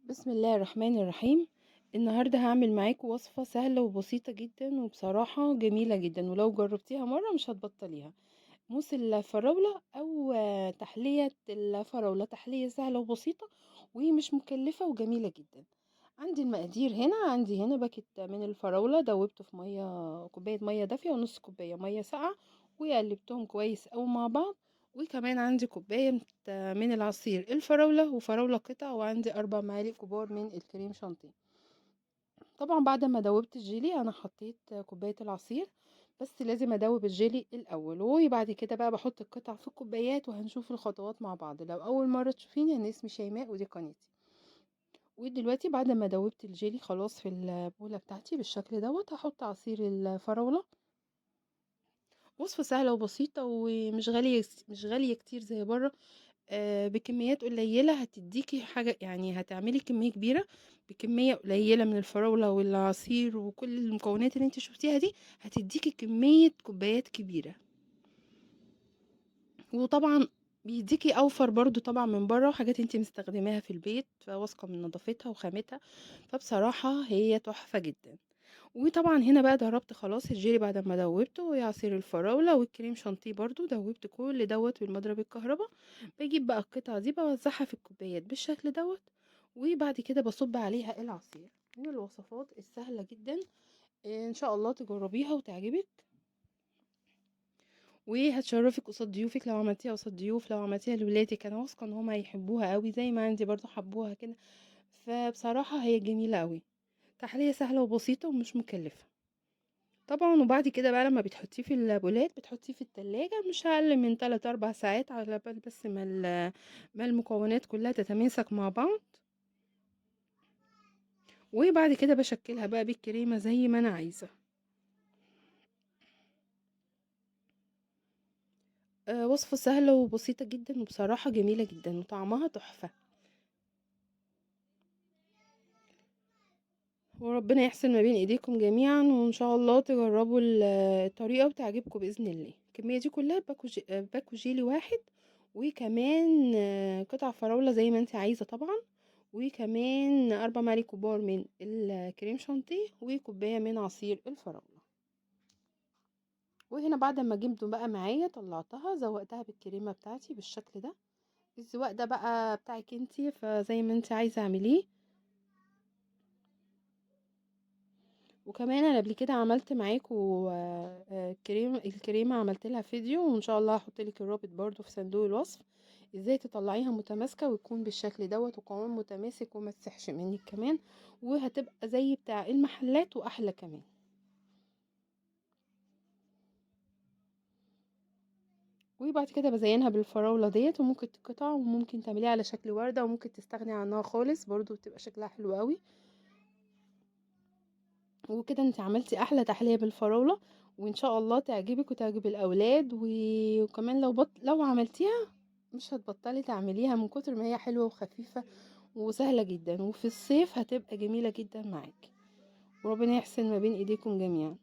بسم الله الرحمن الرحيم. النهاردة هعمل معاكم وصفة سهلة وبسيطة جدا وبصراحة جميلة جدا، ولو جربتيها مرة مش هتبطليها. موس الفراولة أو تحلية الفراولة، تحلية سهلة وبسيطة ومش مكلفة وجميلة جدا. عندي المقادير هنا، عندي هنا باكت من الفراولة دوبته في مية، كوباية مية دافية ونص كوباية مية ساقعة، وقلبتهم كويس أوي مع بعض. وكمان عندي كوباية من العصير الفراولة وفراولة قطع، وعندي 4 معالق كبار من الكريم شانتيه. طبعا بعد ما دوبت الجيلي انا حطيت كوباية العصير، بس لازم ادوب الجيلي الاول، وبعد كده بقى بحط القطع في الكوبايات، وهنشوف الخطوات مع بعض. لو اول مرة تشوفيني انا اسمي شيماء ودي قناتي. ودلوقتي بعد ما دوبت الجيلي خلاص في البولة بتاعتي بالشكل دوت، هحط عصير الفراولة. وصفة سهلة وبسيطة ومش غالية، مش غالية كتير زي بره. بكميات قليلة هتديكي حاجة، يعني هتعملي كمية كبيرة بكمية قليلة من الفراولة والعصير وكل المكونات اللي انت شفتيها دي، هتديكي كمية كوبايات كبيرة. وطبعا بيديكي اوفر برضو طبعا من بره، وحاجات انت مستخدماها في البيت فواثقة من نظافتها وخامتها. فبصراحة هي تحفة جدا. وطبعا هنا بقى ضربت خلاص الجيلي بعد ما دوبته، وعصير الفراولة والكريم شانتيه برضو دوبت كل دوت بالمضرب الكهرباء. بجيب بقى القطعة دي بوزعها في الكوبايات بالشكل دوت، وبعد كده بصب عليها العصير. من الوصفات السهلة جدا، ان شاء الله تجربيها وتعجبك، وهتشرفك قصاد ضيوفك لو عملتيها قصاد ضيوف، لو عملتيها لولادك انا واثقه ان هم هيحبوها قوي زي ما عندي برضو حبوها كده. فبصراحه هي جميله قوي، تحليه سهله وبسيطه ومش مكلفه طبعا. وبعد كده بقى لما بتحطيه في البولات بتحطيه في التلاجة مش اقل من 3 4 ساعات، على بال بس ما المكونات كلها تتماسك مع بعض. وبعد كده بشكلها بقى بالكريمة زي ما انا عايزة. وصفة سهلة وبسيطة جدا وبصراحة جميلة جدا وطعمها تحفة. وربنا يحسن ما بين ايديكم جميعا، وان شاء الله تجربوا الطريقة وتعجبكم بإذن الله. الكمية دي كلها باكو جيلي واحد، وكمان قطع فراولة زي ما انت عايزة طبعا، وكمان 4 معالق كبار من الكريم شانتيه، وكوباية من عصير الفراولة. وهنا بعد ما جبته بقى معايا طلعتها زوقتها بالكريمة بتاعتي بالشكل ده. الزواق ده بقى بتاعك انتي، فزي ما انتي عايزة اعمليه. وكمان انا قبل كده عملت معاكو الكريمة عملت لها فيديو، وان شاء الله هحط لك الرابط برضو في صندوق الوصف، ازاي تطلعيها متماسكة ويكون بالشكل دوت وقوام متماسك وما تسحش منك كمان، وهتبقى زي بتاع المحلات واحلى كمان. وبعد كده بزينها بالفراولة ديت، وممكن تقطع وممكن تعمليها على شكل وردة، وممكن تستغني عنها خالص برضو بتبقى شكلها حلو قوي. وكده انت عملتي احلى تحلية بالفراولة، وان شاء الله تعجبك وتعجب الاولاد وكمان لو عملتيها مش هتبطلي تعمليها من كتر ما هي حلوة وخفيفة وسهلة جدا، وفي الصيف هتبقى جميلة جدا معاكي. وربنا يحسن ما بين ايديكم جميعا.